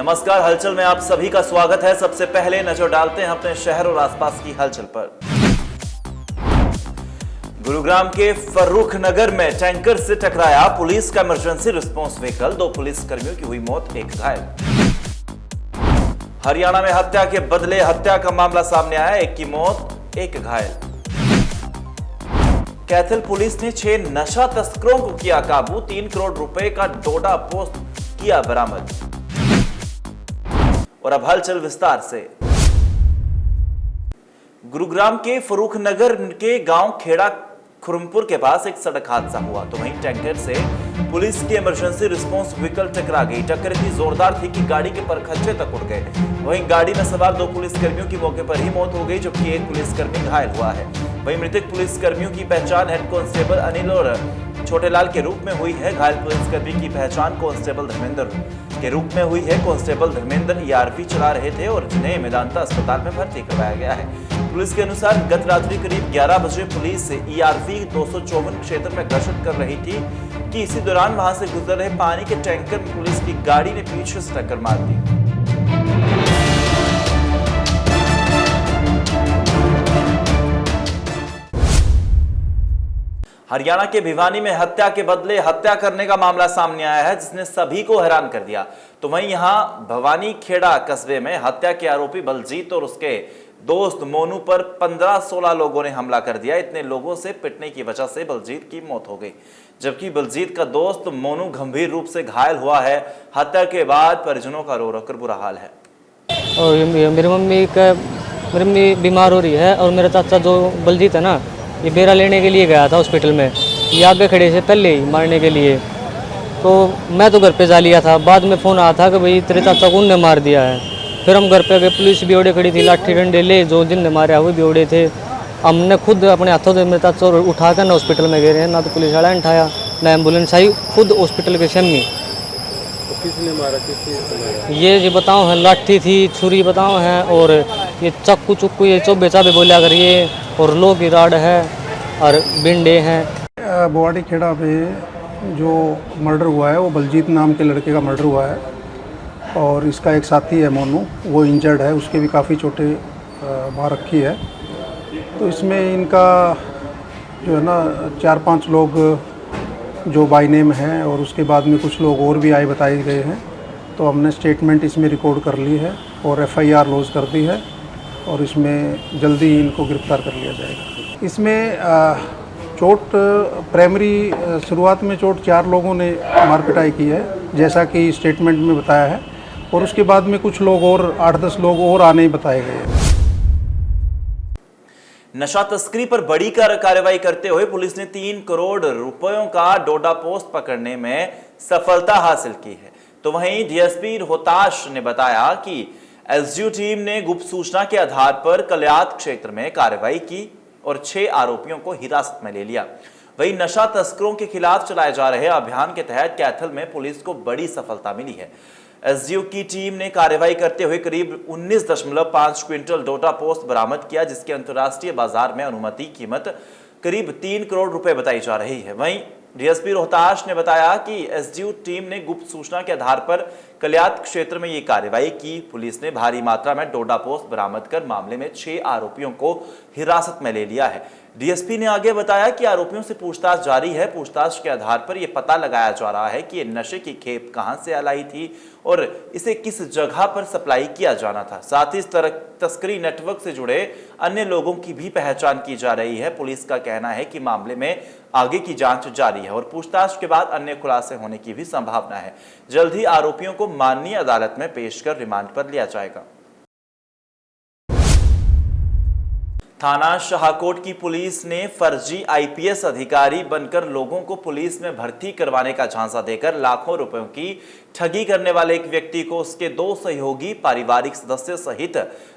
नमस्कार, हलचल में आप सभी का स्वागत है। सबसे पहले नजर डालते हैं अपने शहर और आसपास की हलचल पर। गुरुग्राम के फर्रुख नगर में टैंकर से टकराया पुलिस का इमरजेंसी रिस्पांस व्हीकल। 2 पुलिस कर्मियों की हुई मौत, 1 घायल। हरियाणा में हत्या के बदले हत्या का मामला सामने आया, 1 की मौत, 1 घायल। कैथल पुलिस ने 6 नशा तस्करों को किया काबू, 3 करोड़ रुपए का डोडा पोस्ट किया बरामद। और अब हलचल विस्तार से। गुरुग्राम के फर्रुख नगर के गांव खेड़ा खुरमपुर के पास एक सड़क हादसा हुआ तो वहीं टैंकर से पुलिस की इमरजेंसी रिस्पांस व्हीकल टकरा गई। टक्कर इतनी जोरदार थी कि गाड़ी के परखच्चे तक उड़ गए। वहीं गाड़ी में सवार 2 पुलिसकर्मियों की मौके पर ही मौत हो गई, जबकि 1 पुलिसकर्मी घायल हुआ है। वहीं मृतक पुलिसकर्मियों की पहचान हेड कांस्टेबल अनिल और छोटेलाल के रूप में हुई है। घायल पुलिसकर्मी की पहचान कांस्टेबल धर्मेंद्र के रूप में हुई है। कांस्टेबल धर्मेंद्र ईआरपी चला रहे थे और जिन्हें मेदांता अस्पताल में भर्ती करवाया गया है। पुलिस के अनुसार गत रात्रि करीब 11 बजे पुलिस ईआरपी 254 क्षेत्र में गश्त कर रही थी कि इसी दौरान वहां से गुजर रहे पानी के टैंकर में पुलिस की गाड़ी ने पीछे से टक्कर मार दी। हरियाणा के भिवानी में हत्या के बदले हत्या करने का मामला सामने आया है, जिसने सभी को हैरान कर दिया। तो वहीं यहां भवानी खेड़ा कस्बे में हत्या के आरोपी बलजीत और उसके दोस्त मोनू पर 15-16 लोगों ने हमला कर दिया। इतने लोगों से पिटने की वजह से बलजीत की मौत हो गई, जबकि बलजीत का दोस्त मोनू गंभीर रूप से घायल हुआ है। हत्या के बाद परिजनों का रो रो कर बुरा हाल है। और मेरी मम्मी बीमार हो रही है और मेरा चाचा जो बलजीत है ना, ये बेरा लेने के लिए गया था हॉस्पिटल में। ये आगे खड़े से पहले ही मारने के लिए, तो मैं तो घर पे जा लिया था। बाद में फ़ोन आया था कि भाई तेरे चाचा को उनने मार दिया है। फिर हम घर पे गए, पुलिस भी ओड़े खड़ी थी, लाठी डंडे ले जो जिनने मारे वो भी ओड़े थे। हमने खुद अपने हाथों से मेरे चाचा उठा कर ना हॉस्पिटल में गए हैं, ना तो पुलिस वाला ने उठाया ना एम्बुलेंस आई, खुद हॉस्पिटल के सामने। तो किसने मारा, किस चीज़ से मारा? ये बताओ है, लाठी थी, छुरी बताओ है, और ये चक्कू ये चोबे चाबे बोला कर ये, और लो की राड है और बिंडे हैं। बुवाड़ी खेड़ा पे जो मर्डर हुआ है वो बलजीत नाम के लड़के का मर्डर हुआ है और इसका एक साथी है मोनू, वो इंजर्ड है, उसके भी काफ़ी चोटें मार रखी है। तो इसमें इनका जो है ना 4-5 लोग जो बाय नेम हैं और उसके बाद में कुछ लोग और भी आए बताए गए हैं। तो हमने स्टेटमेंट इसमें रिकॉर्ड कर ली है और एफआईआर लॉन्च कर दी है और इसमें जल्दी ही इनको गिरफ्तार कर लिया जाएगा। इसमें चोट प्राइमरी शुरुआत में चोट 4 लोगों ने मार पिटाई की है, जैसा कि स्टेटमेंट में बताया है, और उसके बाद में कुछ लोग और 8-10 लोग और आने बताए गए हैं। नशा तस्करी पर बड़ी कार्रवाई करते हुए पुलिस ने 3 करोड़ रुपयों का डोडा पोस्ट पकड़ने में सफलता हासिल की है। तो वहीं डीएसपी रोहताश ने बताया कि एसडीओ टीम ने गुप्त सूचना के आधार पर कल्यात क्षेत्र में कार्रवाई की और 6 आरोपियों को हिरासत में ले लिया। वहीं नशा तस्करों के खिलाफ चलाए जा रहे अभियान के तहत कैथल में पुलिस को बड़ी सफलता मिली है। एसडीओ की टीम ने कार्रवाई करते हुए करीब 19.5 क्विंटल डोडा पोस्ट बरामद किया, जिसकी अंतर्राष्ट्रीय बाजार में अनुमति कीमत करीब 3 करोड़ रुपए बताई जा रही है। वहीं डीएसपी रोहताश ने बताया कि एसडीओ टीम ने गुप्त सूचना के आधार पर कल्यात क्षेत्र में ये कार्रवाई की। पुलिस ने भारी मात्रा में डोडा पोस्ट बरामद कर मामले में 6 आरोपियों को हिरासत में ले लिया है। डीएसपी ने आगे बताया कि आरोपियों से पूछताछ जारी है। पूछताछ के आधार पर यह पता लगाया जा रहा है कि ये नशे की खेप कहां से लाई थी और इसे किस जगह पर सप्लाई किया जाना था। साथ ही इस तस्करी नेटवर्क से जुड़े अन्य लोगों की भी पहचान की जा रही है। पुलिस का कहना है कि मामले में आगे की जांच जारी है और पूछताछ के बाद अन्य खुलासे होने की भी संभावना है। जल्द ही आरोपियों को माननीय अदालत में पेश कर रिमांड पर लिया जाएगा। थाना शाहकोट की पुलिस ने फर्जी आईपीएस अधिकारी बनकर लोगों को पुलिस में भर्ती करवाने का झांसा देकर लाखों रुपयों की ठगी करने वाले एक व्यक्ति को उसके 2 सहयोगी पारिवारिक सदस्य सहित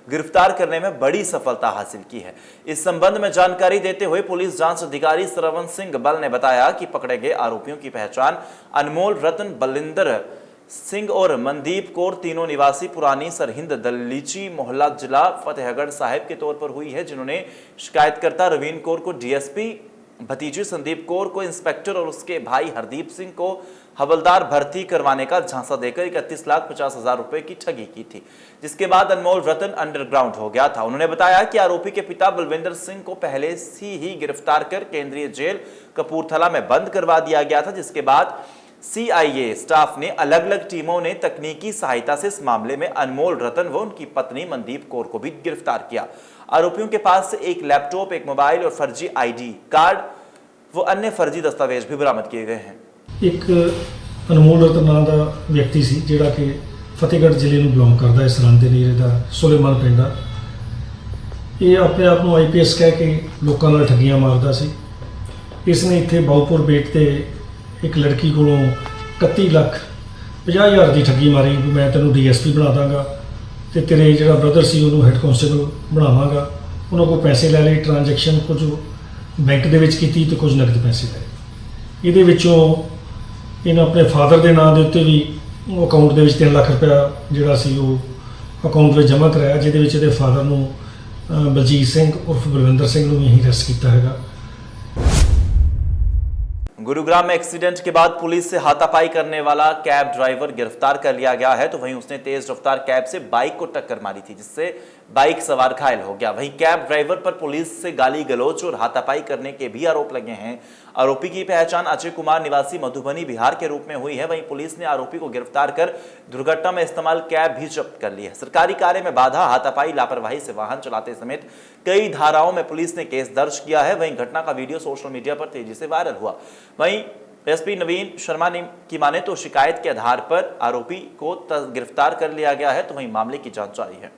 गिरफ्तार करने में बड़ी सफलता हासिल की है। इस संबंध में जानकारी देते हुए पुलिस जांच अधिकारी श्रवण सिंह बल ने बताया कि पकड़े गए आरोपियों की पहचान अनमोल रतन, बलिंदर सिंह और मनदीप कौर, तीनों निवासी पुरानी सरहिंद दलीची मोहल्ला जिला फतेहगढ़ साहिब के तौर पर हुई है, जिन्होंने शिकायतकर्ता रवीन कौर को डीएसपी भतीजे संदीप कौर को इंस्पेक्टर और उसके भाई हरदीप सिंह को हवलदार भर्ती करवाने का झांसा देकर 31,50,000 रुपए की ठगी की थी, जिसके बाद अनमोल रतन अंडरग्राउंड हो गया था। उन्होंने बताया कि आरोपी के पिता बलविंदर सिंह को पहले से ही गिरफ्तार कर केंद्रीय जेल कपूरथला में बंद करवा दिया गया था, जिसके बाद सीआईए स्टाफ ने अलग अलग टीमों ने तकनीकी सहायता से इस मामले में अनमोल रतन व उनकी पत्नी मनदीप कौर को भी गिरफ्तार किया। आरोपियों के पास से एक लैपटॉप, एक मोबाइल और फर्जी आईडी कार्ड व अन्य फर्जी दस्तावेज भी बरामद किए गए हैं। एक अनमोल रतन नाम का व्यक्ति सी जिहड़ा कि फतेहगढ़ जिले में बिलोंग करता है, सरहद के नेड़े का सुलेमान पिंड आ। ये अपने आप को IPS कह के लोगों नाल ठगियां मारता सी। इसने इत्थे बाऊपुर बेट ते एक लड़की कोलों 31,50,000 की ठगी मारी भी मैं तेनों DSP बना दांगा ते तेरे जिहड़ा ब्रदर सी उन्होंने हैड कांस्टेबल बनावांगा। उन्होंने को पैसे ले लए, ट्रांजैक्शन कुछ बैंक दे विच कीती ते कुछ नकद पैसे लए। इहदे विचों इन्हें अपने फादर के नाम के उत्ते भी अकाउंट के 3 लाख रुपया जोड़ा सी अकाउंट में जमा कराया, जिहदे फादर नूं बलजीत सिंह उर्फ बलविंदर सिंह नूं भी असीं अरेस्ट किया है। गुरुग्राम में एक्सीडेंट के बाद पुलिस से हाथापाई करने वाला कैब ड्राइवर गिरफ्तार कर लिया गया है, तो वहीं उसने तेज रफ्तार कैब से बाइक को टक्कर मारी थी, जिससे बाइक सवार घायल हो गया। वहीं कैब ड्राइवर पर पुलिस से गाली गलौच और हाथापाई करने के भी आरोप लगे हैं। आरोपी की पहचान अजय कुमार निवासी मधुबनी बिहार के रूप में हुई है। वहीं पुलिस ने आरोपी को गिरफ्तार कर दुर्घटना में इस्तेमाल कैब भी जब्त कर ली है। सरकारी कार्य में बाधा, हाथापाई, लापरवाही से वाहन चलाते समेत कई धाराओं में पुलिस ने केस दर्ज किया है। वहीं घटना का वीडियो सोशल मीडिया पर तेजी से वायरल हुआ। वहीं एसपी नवीन शर्मा की माने तो शिकायत के आधार पर आरोपी को गिरफ्तार कर लिया गया है, तो वहीं मामले की जांच जारी है।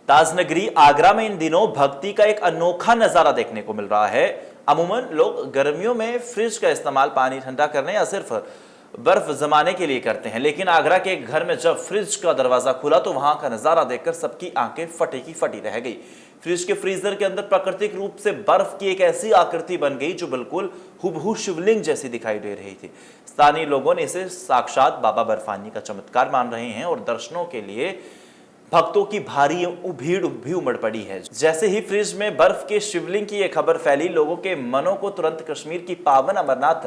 ताजनगरी आगरा में इन दिनों भक्ति का एक अनोखा नजारा देखने को मिल रहा है। अमूमन लोग गर्मियों में फ्रिज का इस्तेमाल पानी ठंडा करने या सिर्फ बर्फ जमाने के लिए करते हैं, लेकिन आगरा के एक घर में जब फ्रिज का दरवाजा खुला तो वहां का नजारा देखकर सबकी आंखें फटी की फटी रह गई। फ्रिज के फ्रीजर के अंदर प्राकृतिक रूप से बर्फ की एक ऐसी आकृति बन गई जो बिल्कुल हुबहू शिवलिंग जैसी दिखाई दे रही थी। स्थानीय लोगों ने इसे साक्षात बाबा बर्फानी का चमत्कार मान रहे हैं और दर्शनों के लिए भक्तों की भारी भीड़ भी उमड़ पड़ी है। जैसे ही फ्रिज में बर्फ के शिवलिंग की यह खबर फैली, लोगों के मनों को तुरंत कश्मीर की पावन अमरनाथ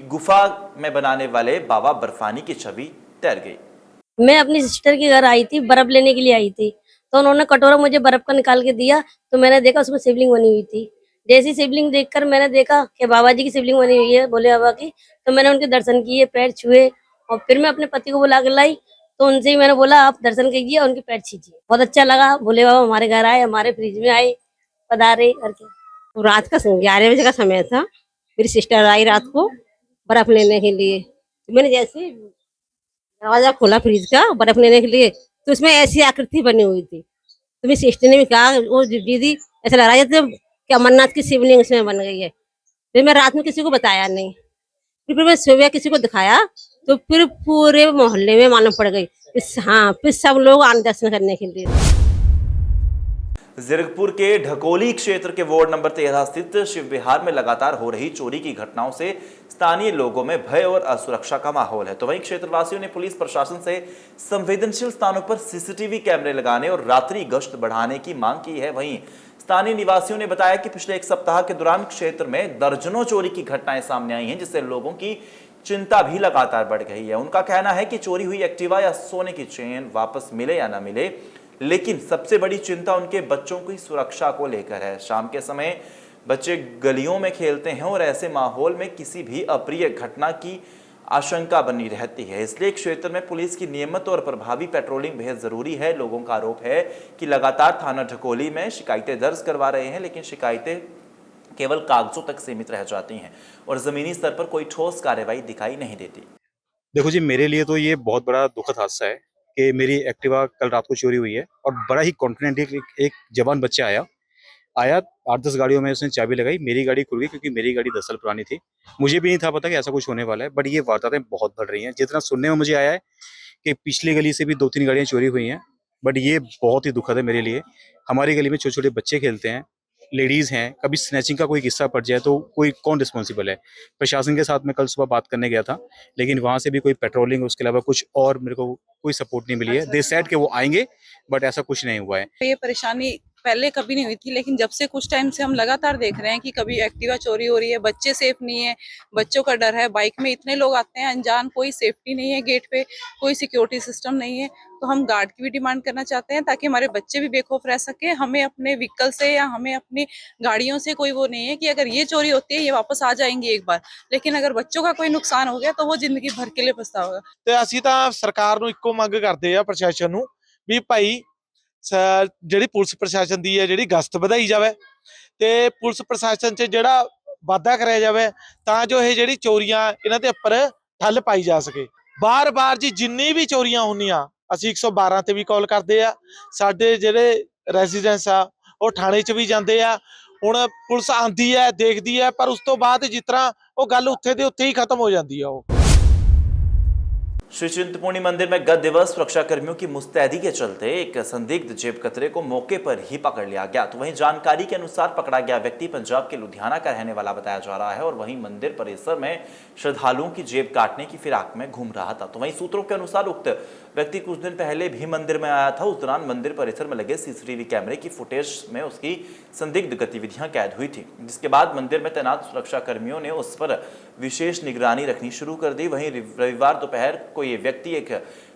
गुफा में बनाने वाले बाबा बर्फानी की छवि तैर गई। मैं अपनी सिस्टर के घर आई थी, बर्फ लेने के लिए आई थी, तो उन्होंने कटोरा मुझे बर्फ का निकाल के दिया, तो मैंने देखा उसमें शिवलिंग बनी हुई थी। जैसी शिवलिंग देखकर मैंने देखा कि बाबा जी की शिवलिंग बनी हुई है, भोले बाबा की, तो मैंने उनके दर्शन किए, पैर छुए और फिर मैं अपने पति को बुला के लाई, तो उनसे ही मैंने बोला आप दर्शन कीजिए और उनके पैर छीजिए। बहुत अच्छा लगा, भोले बाबा हमारे घर आए, हमारे फ्रिज में आए, पधारे करके। तो रात का 11 बजे का समय था, मेरी सिस्टर आई रात को बर्फ लेने के लिए। तो मैंने जैसे दरवाजा खोला फ्रिज का बर्फ लेने के लिए, तो उसमें ऐसी आकृति बनी हुई थी। तो मेरी सिस्टर ने भी कहा वो दीदी ऐसा लग रहा है जैसे कि अमरनाथ की शिवलिंग इसमें बन गई है। फिर मैं रात में किसी को बताया नहीं, फिर मैं सुबह किसी को दिखाया तो फिर पूरे मोहल्ले में मालूम पड़ गई। हाँ, फिर सब लोग आने दर्शन करने के लिए। जीरकपुर के ढकोली क्षेत्र के वार्ड नंबर 13 स्थित शिव विहार में लगातार हो रही चोरी की घटनाओं से स्थानीय लोगों में भय और असुरक्षा का माहौल है, तो वहीं क्षेत्रवासियों ने पुलिस प्रशासन से संवेदनशील स्थानों पर सीसीटीवी कैमरे लगाने और रात्रि गश्त बढ़ाने की मांग की है। वहीं स्थानीय निवासियों ने बताया कि पिछले एक सप्ताह के दौरान क्षेत्र में दर्जनों चोरी की घटनाएं सामने आई हैं, जिससे लोगों की चिंता भी लगातार बढ़ गई है। उनका कहना है कि चोरी हुई एक्टिवा या सोने की चेन वापस मिले या ना मिले, लेकिन सबसे बड़ी चिंता उनके बच्चों की सुरक्षा को लेकर है। शाम के समय बच्चे गलियों में खेलते हैं और ऐसे माहौल में किसी भी अप्रिय घटना की आशंका बनी रहती है, इसलिए क्षेत्र में पुलिस की नियमित और प्रभावी पेट्रोलिंग बेहद जरूरी है। लोगों का आरोप है कि लगातार थाना ढकोली में शिकायतें दर्ज करवा रहे हैं, लेकिन शिकायतें केवल कागजों तक सीमित रह जाती हैं और जमीनी स्तर पर कोई ठोस कार्रवाई दिखाई नहीं देती। देखो जी, मेरे लिए तो ये बहुत बड़ा दुखद हादसा है कि मेरी एक्टिवा कल रात को चोरी हुई है और बड़ा ही कॉन्फिडेंटली एक जवान बच्चा आया 8-10 गाड़ियों में उसने चाबी लगाई, मेरी गाड़ी खुल गई क्योंकि मेरी गाड़ी 10 साल पुरानी थी। मुझे भी नहीं था पता कि ऐसा कुछ होने वाला है, बट ये वारदातें बहुत बढ़ रही हैं। जितना सुनने में मुझे आया है कि पिछली गली से भी 2-3 गाड़ियाँ चोरी हुई हैं, बट ये बहुत ही दुखद है मेरे लिए। हमारी गली में छोटे छोटे बच्चे खेलते हैं, लेडीज़ हैं, कभी स्नैचिंग का कोई किस्सा पड़ जाए तो कोई कौन रिस्पॉन्सिबल है। प्रशासन के साथ मैं कल सुबह बात करने गया था, लेकिन वहाँ से भी कोई पेट्रोलिंग उसके अलावा कुछ और मेरे को कोई सपोर्ट नहीं मिली है। दे सेड कि वो आएंगे, बट ऐसा कुछ नहीं हुआ है। ये परेशानी पहले कभी नहीं हुई थी, लेकिन जब से कुछ टाइम से हम लगातार देख रहे हैं कि कभी एक्टिवा चोरी हो रही है, बच्चे सेफ नहीं है, बच्चों का डर है, बाइक में इतने लोग आते हैं अनजान, कोई सेफ्टी नहीं है, गेट पे कोई सिक्योरिटी सिस्टम नहीं है। तो हम गार्ड की भी डिमांड करना चाहते हैं ताकि हमारे बच्चे भी बेखौफ रह सके। हमें अपने व्हीकल से या हमें अपनी गाड़ियों से कोई वो नहीं है कि अगर ये चोरी होती है ये वापस आ जाएंगी एक बार, लेकिन अगर बच्चों का कोई नुकसान हो गया तो वो जिंदगी भर के लिए पछतावेगा। ਤੇ ਅਸੀਂ ਤਾਂ ਸਰਕਾਰ ਨੂੰ ਇੱਕੋ ਮੰਗ ਕਰਦੇ ਆ, ਪ੍ਰਸ਼ਾਸਨ ਨੂੰ, ਵੀ ਭਾਈ ਜਿਹੜੀ ਪੁਲਿਸ ਪ੍ਰਸ਼ਾਸਨ ਦੀ ਹੈ ਜਿਹੜੀ ਗਸ਼ਤ ਵਧਾਈ ਜਾਵੇ ਤੇ ਪੁਲਿਸ ਪ੍ਰਸ਼ਾਸਨ 'ਚ ਜਿਹੜਾ ਵਾਧਾ ਕਰਿਆ ਜਾਵੇ ਤਾਂ ਜੋ ਇਹ ਜਿਹੜੀ ਚੋਰੀਆਂ ਇਹਨਾਂ ਦੇ ਉੱਪਰ ਠੱਲ ਪਾਈ ਜਾ ਸਕੇ। ਬਾਰ-ਬਾਰ ਜੀ ਜਿੰਨੀ ਵੀ ਚੋਰੀਆਂ ਹੁੰਦੀਆਂ ਅਸੀਂ 112 ਤੇ ਵੀ ਕਾਲ ਕਰਦੇ ਆ, ਸਾਡੇ ਜਿਹੜੇ ਰੈਜ਼ੀਡੈਂਸ ਆ ਉਹ ਥਾਣੇ 'ਚ ਵੀ ਜਾਂਦੇ ਆ। ਹੁਣ ਪੁਲਿਸ ਆਂਦੀ ਹੈ, ਦੇਖਦੀ ਹੈ, ਪਰ ਉਸ ਤੋਂ ਬਾਅਦ ਜਿਸ ਤਰ੍ਹਾਂ ਉਹ ਗੱਲ ਉੱਥੇ ਦੇ ਉੱਥੇ ਹੀ ਖਤਮ ਹੋ ਜਾਂਦੀ ਆ। ਉਹ श्री चिंतपूर्णी मंदिर में गत दिवस सुरक्षा कर्मियों की मुस्तैदी के चलते एक संदिग्ध जेब कतरे को मौके पर ही पकड़ लिया गया। तो वहीं जानकारी के अनुसार पकड़ा गया व्यक्ति पंजाब के लुधियाना का रहने वाला बताया जा रहा है और वहीं मंदिर परिसर में श्रद्धालुओं की जेब काटने की फिराक में घूम रहा था। तो वहीं सूत्रों के अनुसार उक्त व्यक्ति कुछ दिन पहले भी मंदिर में आया था। उस दौरान मंदिर परिसर में लगे सीसीटीवी कैमरे की फुटेज में उसकी संदिग्ध गतिविधियां कैद हुई थी, जिसके बाद मंदिर में तैनात सुरक्षा कर्मियों ने उस पर विशेष निगरानी रखनी शुरू कर दी। वहीं रविवार दोपहर को ये व्यक्ति एक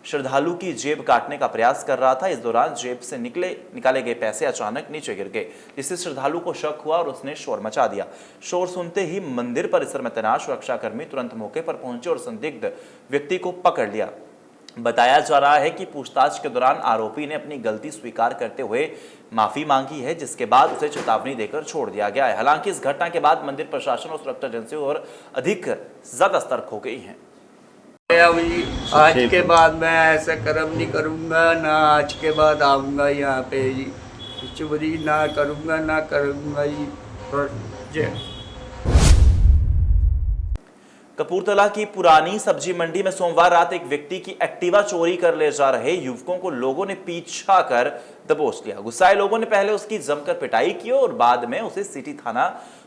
श्रद्धालु की जेब काटने का प्रयास कर रहा था। इस दौरान जेब से निकाले गए पैसे अचानक नीचे गिर गए, जिससे श्रद्धालु को शक हुआ और उसने शोर मचा दिया। शोर सुनते ही मंदिर परिसर में तैनात सुरक्षाकर्मी तुरंत मौके पर पहुंचे और संदिग्ध व्यक्ति को पकड़ लिया। बताया जा रहा है कि पूछताछ के दौरान आरोपी ने अपनी गलती स्वीकार करते हुए माफी मांगी है, जिसके बाद उसे चेतावनी देकर छोड़ दिया गया है। हालांकि इस घटना के बाद मंदिर प्रशासन और सुरक्षा एजेंसियों और अधिक ज्यादा सतर्क हो गई हैं। आज के बाद मैं ऐसा कर्म नहीं करूंगा, ना आज के बाद आऊंगा यहाँ पे जी, चोरी ना करूंगा जी। जय कपूरथला की पुरानी सब्जी मंडी में सोमवार रात एक व्यक्ति की एक्टिवा चोरी कर ले जा रहे युवकों को लोगों ने पीछा कर दबोच लिया। गुस्साए लोगों ने पहले उसकी जमकर पिटाई की और बाद में उसे सिटी थाना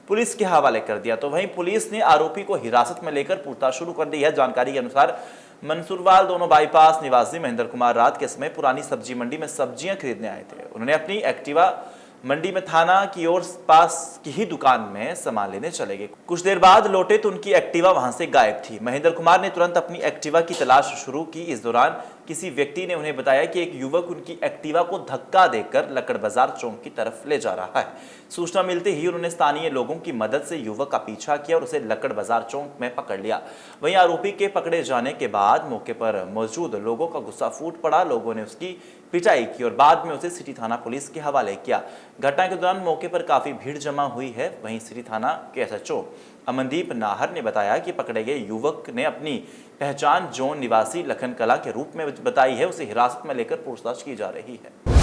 पुलिस के हवाले कर दिया। तो वहीं पुलिस ने आरोपी को हिरासत में लेकर पूछताछ शुरू कर दी है। जानकारी के अनुसार मंसूरवाल दोनों बाईपास निवासी महेंद्र कुमार रात के समय पुरानी सब्जी मंडी में सब्जियां खरीदने आए थे। उन्होंने अपनी एक्टिवा मंडी में थाना की ओर पास की ही दुकान में सामान लेने चले गए। कुछ देर बाद लौटे तो उनकी एक्टिवा वहां से गायब थी। महेंद्र कुमार ने तुरंत अपनी एक्टिवा की तलाश शुरू की। इस दौरान किसी व्यक्ति ने उन्हें बताया कि एक युवक उनकी एक्टिवा को धक्का देकर लक्कड़ बाजार चौक की तरफ ले जा रहा है। सूचना मिलते ही उन्होंने स्थानीय लोगों की मदद से युवक का पीछा किया और उसे लक्कड़ बाजार चौक में पकड़ लिया। वहीं आरोपी के पकड़े जाने के बाद मौके पर मौजूद लोगों का गुस्सा फूट पड़ा। लोगों ने उसकी पिटाई की और बाद में उसे सिटी थाना पुलिस के हवाले किया। घटना के दौरान मौके पर काफी भीड़ जमा हुई है। वहीं सिटी थाना के एसएचओ अमनदीप नाहर ने बताया कि पकड़े गए युवक ने अपनी पहचान जोन निवासी लखन कला के रूप में बताई है। उसे हिरासत में लेकर पूछताछ की जा रही है।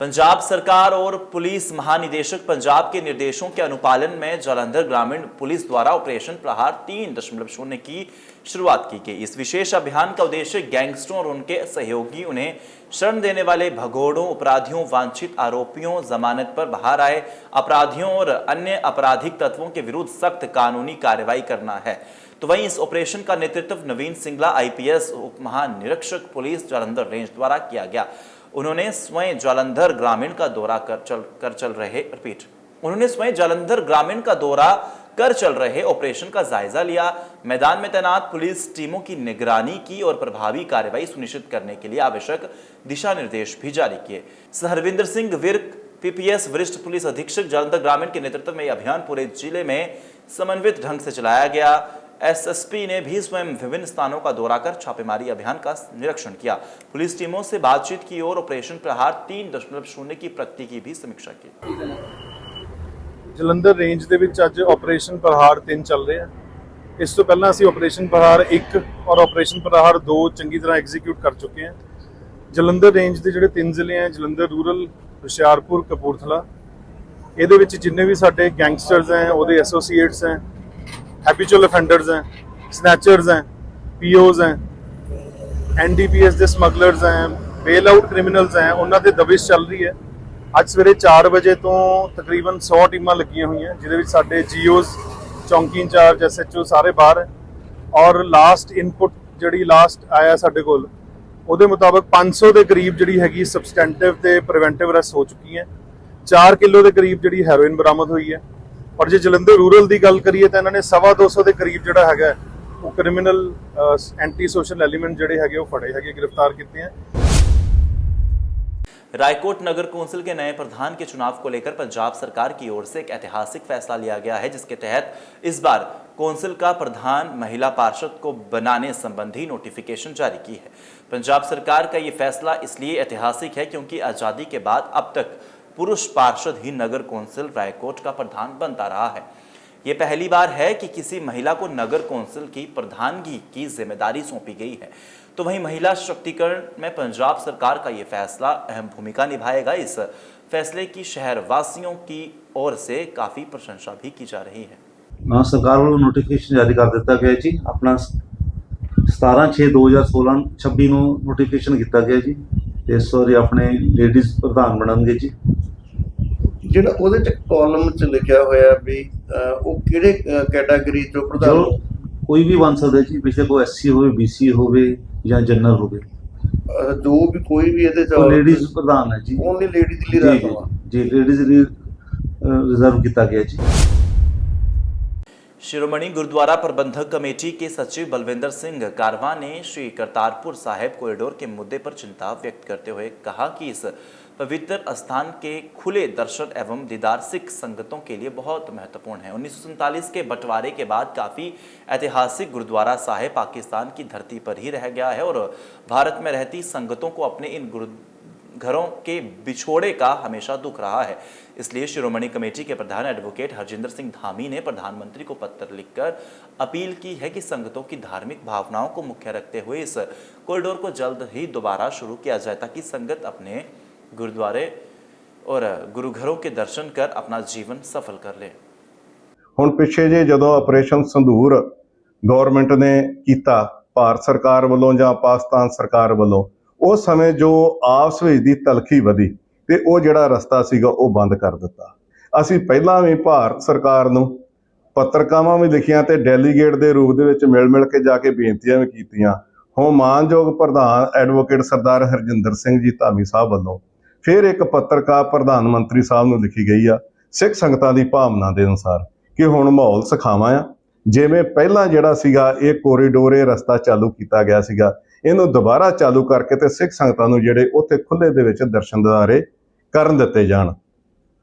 पंजाब सरकार और पुलिस महानिदेशक पंजाब के निर्देशों के अनुपालन में जालंधर ग्रामीण पुलिस द्वारा ऑपरेशन प्रहार 3.0 की शुरुआत की गई। इस विशेष अभियान का उद्देश्य गैंगस्टरों और उनके सहयोगी, उन्हें शरण देने वाले भगोड़ों, अपराधियों, वांछित आरोपियों, जमानत पर बाहर आए अपराधियों और अन्य आपराधिक तत्वों के विरुद्ध सख्त कानूनी कार्रवाई करना है। तो वहीं इस ऑपरेशन का नेतृत्व नवीन सिंगला आईपीएस उप महानिरीक्षक पुलिस जालंधर रेंज द्वारा किया गया। उन्होंने स्वयं जालंधर ग्रामीण का दौरा कर चल रहे ऑपरेशन का जायजा लिया। मैदान में तैनात पुलिस टीमों की निगरानी की और प्रभावी कार्रवाई सुनिश्चित करने के लिए आवश्यक दिशा निर्देश भी जारी किए। हरविंदर सिंह विर्क पीपीएस वरिष्ठ पुलिस अधीक्षक जालंधर ग्रामीण के नेतृत्व में यह अभियान पूरे जिले में समन्वित ढंग से चलाया गया। एसएसपी ने भी स्वयं विभिन्न स्थानों का दौरा कर छापेमारी अभियान का निरीक्षण किया। पुलिस टीमों से बातचीत की और ऑपरेशन प्रहार 3.0 की प्रगति की भी समीक्षा की। ਜਲੰਧਰ ਰੇਂਜ ਦੇ ਵਿੱਚ ਅੱਜ ਆਪਰੇਸ਼ਨ ਪ੍ਰਹਾਰ 3 ਚੱਲ ਰਿਹਾ ਹੈ। ਇਸ ਤੋਂ ਪਹਿਲਾਂ ਅਸੀਂ ਆਪਰੇਸ਼ਨ ਪ੍ਰਹਾਰ 1 ਔਰ ਆਪਰੇਸ਼ਨ ਪ੍ਰਹਾਰ 2 ਚੰਗੀ ਤਰ੍ਹਾਂ ਐਗਜ਼ੀਕਿਊਟ ਕਰ ਚੁੱਕੇ ਹਾਂ। ਜਲੰਧਰ ਰੇਂਜ ਦੇ ਜਿਹੜੇ 3 ਜ਼ਿਲ੍ਹੇ ਹੈ, ਜਲੰਧਰ ਰੂਰਲ, ਹੁਸ਼ਿਆਰਪੁਰ, ਕਪੂਰਥਲਾ, ਇਹਦੇ ਵਿੱਚ ਜਿੰਨੇ ਵੀ ਸਾਡੇ ਗੈਂਗਸਟਰਸ ਹੈ, ਉਹਦੇ ਐਸੋਸੀਏਟਸ ਹੈ, हैबिचुअल ऑफेंडर्स हैं, स्नैचर्स हैं, पीओज हैं, एनडीपीएस के स्मगलर्स हैं, बेल आउट क्रिमिनल्स हैं, उन्होंने दबिश चल रही है। अज सवेरे 4 बजे तो तकरीबन 100 टीमां लगियां हुई हैं, जिहदे विच साडे जीओज, चौंकी इंचार्ज, एसएचओ सारे बाहर हैं। और लास्ट इनपुट जिहड़ी लास्ट आया साडे कोल ਉਹਦੇ ਮੁਤਾਬਕ 500 ਦੇ ਕਰੀਬ ਜਿਹੜੀ ਹੈਗੀ ਸਬਸਟੈਂਟਿਵ ਤੇ ਪ੍ਰੀਵੈਂਟਿਵ ਅਰੈਸਟ ਹੋ ਚੁੱਕੀਆਂ। 4 ਕਿਲੋ ਦੇ ਕਰੀਬ ਜਿਹੜੀ ਹੈਰੋਇਨ ਬਰਾਮਦ ਹੋਈ ਹੈ। ਔਰ ਜੇ ਜਲੰਧਰ ਰੂਰਲ ਦੀ ਗੱਲ ਕਰੀਏ ਤਾਂ ਇਹਨਾਂ ਨੇ 250 ਦੇ ਕਰੀਬ ਜਿਹੜਾ ਹੈਗਾ ਉਹ ਕ੍ਰਿਮੀਨਲ ਐਂਟੀ सोशल एलिमेंट ਜਿਹੜੇ ਹੈਗੇ ਉਹ ਫੜੇ ਹੈਗੇ, गिरफ्तार ਕੀਤੇ हैं। रायकोट नगर कौंसिल के नए प्रधान के चुनाव को लेकर पंजाब सरकार की ओर से एक ऐतिहासिक फैसला लिया गया है, जिसके तहत इस बार कौंसिल का प्रधान महिला पार्षद को बनाने संबंधी नोटिफिकेशन जारी की है। पंजाब सरकार का ये फैसला इसलिए ऐतिहासिक है क्योंकि आज़ादी के बाद अब तक पुरुष पार्षद ही नगर कौंसिल रायकोट का प्रधान बनता रहा है। ये पहली बार है कि किसी महिला को नगर कौंसिल की प्रधानगी की जिम्मेदारी सौंपी गई है। तो वहीं महिला शक्तिकरण में पंजाब सरकार का ये फैसला अहम भूमिका निभाएगा। इस फैसले की शहरवासियों की ओर से काफ़ी प्रशंसा भी की जा रही है। सरकार वालों नोटिफिकेशन जारी कर दिता गया जी। अपना 17/6/2016-26 ਨੂੰ ਨੋਟੀਫਿਕੇਸ਼ਨ ਕੀਤਾ ਗਿਆ ਜੀ। ਇਸ ਵਾਰੀ ਆਪਣੇ ਲੇਡੀਜ਼ ਪ੍ਰਧਾਨ ਬਣਨਗੇ ਜੀ। ਜਿਹੜਾ ਉਹਦੇ ਚ ਕਾਲਮ ਚ ਲਿਖਿਆ ਹੋਇਆ ਵੀ ਉਹ ਕਿਹੜੇ ਕੈਟਾਗਰੀ ਚੋਂ ਪ੍ਰਧਾਨ? ਕੋਈ ਵੀ ਬਣ ਸਕਦਾ ਜੀ, ਬੇਸ਼ੱਕ ਕੋਈ SC ਹੋਵੇ, BC ਹੋਵੇ ਜਾਂ ਜਨਰਲ ਹੋਵੇ, ਜੋ ਵੀ ਕੋਈ ਵੀ ਇਹਦੇ ਚ ਲੇਡੀਜ਼ ਪ੍ਰਧਾਨ ਹੈ ਜੀ। ਓਨਲੀ ਲੇਡੀਜ਼ ਲਈ ਰੱਖਵਾ ਜੀ, ਲੇਡੀਜ਼ ਲਈ ਰਿਜ਼ਰਵ ਕੀਤਾ ਗਿਆ ਜੀ। शिरोमणि गुरुद्वारा प्रबंधक कमेटी के सचिव बलविंदर सिंह कारवां ने श्री करतारपुर साहिब कॉरिडोर के मुद्दे पर चिंता व्यक्त करते हुए कहा कि इस पवित्र स्थान के खुले दर्शन एवं दीदार सिख संगतों के लिए बहुत महत्वपूर्ण है। 1947 के बंटवारे के बाद काफ़ी ऐतिहासिक गुरुद्वारा साहिब पाकिस्तान की धरती पर ही रह गया है और भारत में रहती संगतों को अपने इन घरों के बिछोड़े का हमेशा दुख रहा है। इसलिए शिरोमणि कमेटी के प्रधान एडवोकेट हरजिंदर सिंह धामी ने प्रधानमंत्री को पत्र लिखकर अपील की है कि संगतों की धार्मिक भावनाओं को मुख्य रखते हुए इस कॉरिडोर को जल्द ही दोबारा शुरू किया जाए, ताकि संगत अपने गुरुद्वारे और गुरुघरों के दर्शन कर अपना जीवन सफल कर ले। ਹੁਣ ਪਿੱਛੇ ਜੇ ਜਦੋਂ ਆਪਰੇਸ਼ਨ ਸੰਧੂਰ ਗਵਰਨਮੈਂਟ ਨੇ ਕੀਤਾ ਭਾਰਤ ਸਰਕਾਰ ਵੱਲੋਂ ਜਾਂ ਪਾਕਿਸਤਾਨ ਸਰਕਾਰ ਵੱਲੋਂ, ਉਸ ਸਮੇਂ ਜੋ ਆਪਸ ਵਿੱਚ ਦੀ ਤਲਖੀ ਵਧੀ ਤੇ ਉਹ ਜਿਹੜਾ ਰਸਤਾ ਸੀਗਾ ਉਹ ਬੰਦ ਕਰ ਦਿੱਤਾ। ਅਸੀਂ ਪਹਿਲਾਂ ਵੀ ਭਾਰਤ ਸਰਕਾਰ ਨੂੰ ਪੱਤਰਕਾਵਾਂ ਵੀ ਲਿਖੀਆਂ ਤੇ ਡੈਲੀਗੇਟ ਦੇ ਰੂਪ ਦੇ ਵਿੱਚ ਮਿਲ ਕੇ ਜਾ ਕੇ ਬੇਨਤੀਆਂ ਵੀ ਕੀਤੀਆਂ। ਹੁਣ ਮਾਨਯੋਗ ਪ੍ਰਧਾਨ ਐਡਵੋਕੇਟ ਸਰਦਾਰ ਹਰਜਿੰਦਰ ਸਿੰਘ ਜੀ ਧਾਮੀ ਸਾਹਿਬ ਵੱਲੋਂ ਫਿਰ ਇੱਕ ਪੱਤਰਕਾਰ ਪ੍ਰਧਾਨ ਮੰਤਰੀ ਸਾਹਿਬ ਨੂੰ ਲਿਖੀ ਗਈ ਆ ਸਿੱਖ ਸੰਗਤਾਂ ਦੀ ਭਾਵਨਾ ਦੇ ਅਨੁਸਾਰ ਕਿ ਹੁਣ ਮਾਹੌਲ ਸਖਾਵਾਂ ਆ। ਜਿਵੇਂ ਪਹਿਲਾਂ ਜਿਹੜਾ ਸੀਗਾ ਇਹ ਕੋਰੀਡੋਰ, ਇਹ ਰਸਤਾ ਚਾਲੂ ਕੀਤਾ ਗਿਆ ਸੀਗਾ, ਇਹਨੂੰ ਦੁਬਾਰਾ ਚਾਲੂ ਕਰਕੇ ਤੇ ਸਿੱਖ ਸੰਗਤਾਂ ਨੂੰ ਜਿਹੜੇ ਉੱਥੇ ਖੁੱਲੇ ਦੇ ਵਿੱਚ ਦਰਸ਼ਨ ਦਿਦਾਰੇ ਕਰਨ ਦਿੱਤੇ ਜਾਣ।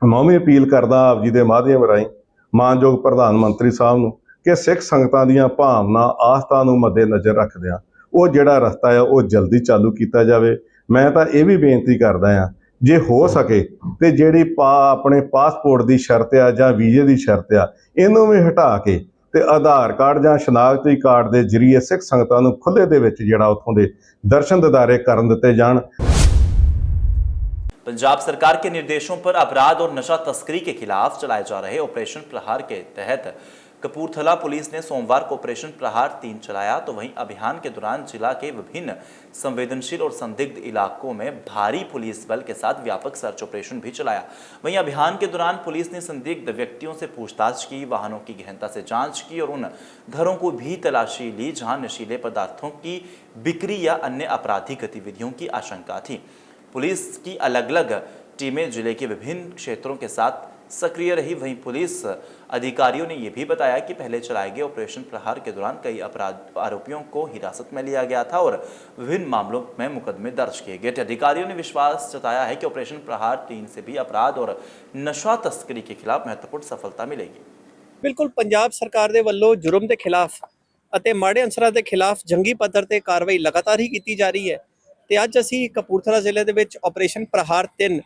ਮੈਂ ਵੀ ਅਪੀਲ ਕਰਦਾ ਆਪ ਜੀ ਦੇ ਮਾਧਿਅਮ ਰਾਹੀਂ ਮਾਨਯੋਗ ਪ੍ਰਧਾਨ ਮੰਤਰੀ ਸਾਹਿਬ ਨੂੰ ਕਿ ਸਿੱਖ ਸੰਗਤਾਂ ਦੀਆਂ ਭਾਵਨਾ ਆਸਥਾ ਨੂੰ ਮੱਦੇ ਨਜ਼ਰ ਰੱਖਦਿਆਂ ਉਹ ਜਿਹੜਾ ਰਸਤਾ ਆ ਉਹ ਜਲਦੀ ਚਾਲੂ ਕੀਤਾ ਜਾਵੇ। ਮੈਂ ਤਾਂ ਇਹ ਵੀ ਬੇਨਤੀ ਕਰਦਾ ਆ ਜੇ ਹੋ ਸਕੇ ਤੇ ਜਿਹੜੀ ਆਪਣੇ ਪਾਸਪੋਰਟ ਦੀ ਸ਼ਰਤ ਆ ਜਾਂ ਵੀਜ਼ੇ ਦੀ ਸ਼ਰਤ ਆ ਇਹਨੂੰ ਵੀ ਹਟਾ ਕੇ ਤੇ ਆਧਾਰ ਕਾਰਡ ਜਾਂ ਸ਼ਨਾਖਤੀ ਕਾਰਡ ਦੇ ਜ਼ਰੀਏ ਸਿੱਖ ਸੰਗਤਾਂ ਨੂੰ ਖੁੱਲੇ ਦੇ ਵਿੱਚ ਜਿਹੜਾ ਉੱਥੋਂ ਦੇ ਦਰਸ਼ਨ ਦਿਦਾਰੇ ਕਰਨ ਦਿੱਤੇ ਜਾਣ। पंजाब सरकार के निर्देशों पर अपराध और नशा तस्करी के खिलाफ चलाए जा रहे ऑपरेशन प्रहार के तहत कपूरथला पुलिस ने सोमवार को ऑपरेशन प्रहार 3 चलाया। तो वहीं अभियान के दौरान जिला के विभिन्न संवेदनशील और संदिग्ध इलाकों में भारी पुलिस बल के साथ व्यापक सर्च ऑपरेशन भी चलाया। वहीं अभियान के दौरान पुलिस ने संदिग्ध व्यक्तियों से पूछताछ की, वाहनों की गहनता से जांच की और उन घरों को भी तलाशी ली जहां नशीले पदार्थों की बिक्री या अन्य आपराधिक गतिविधियों की आशंका थी। पुलिस की अलग अलग टीमें जिले के विभिन्न क्षेत्रों के साथ सक्रिय रही। वहीं पुलिस अधिकारियों ने यह भी बताया कि पहले चलाए गए ऑपरेशन प्रहार के दौरान कई आरोपियों को हिरासत में लिया गया था और विभिन्न मामलों में मुकदमे दर्ज किए गए थे। अधिकारियों ने विश्वास जताया है कि ऑपरेशन प्रहार 3 से भी अपराध और नशा तस्करी के खिलाफ महत्वपूर्ण सफलता मिलेगी। बिल्कुल पंजाब सरकार दे वल्लों जुर्म के खिलाफ ਅਤੇ ਮਾੜੇ ਅੰਸਰਾਂ ਦੇ ਖਿਲਾਫ ਜੰਗੀ ਪੱਧਰ ਤੇ ਕਾਰਵਾਈ ਲਗਾਤਾਰ ਹੀ ਕੀਤੀ ਜਾ ਰਹੀ ਹੈ ਤੇ ਅੱਜ ਅਸੀਂ ਕਪੂਰਥਲਾ ਜ਼ਿਲ੍ਹੇ ਦੇ ਵਿੱਚ ਆਪਰੇਸ਼ਨ ਪ੍ਰਹਾਰ 3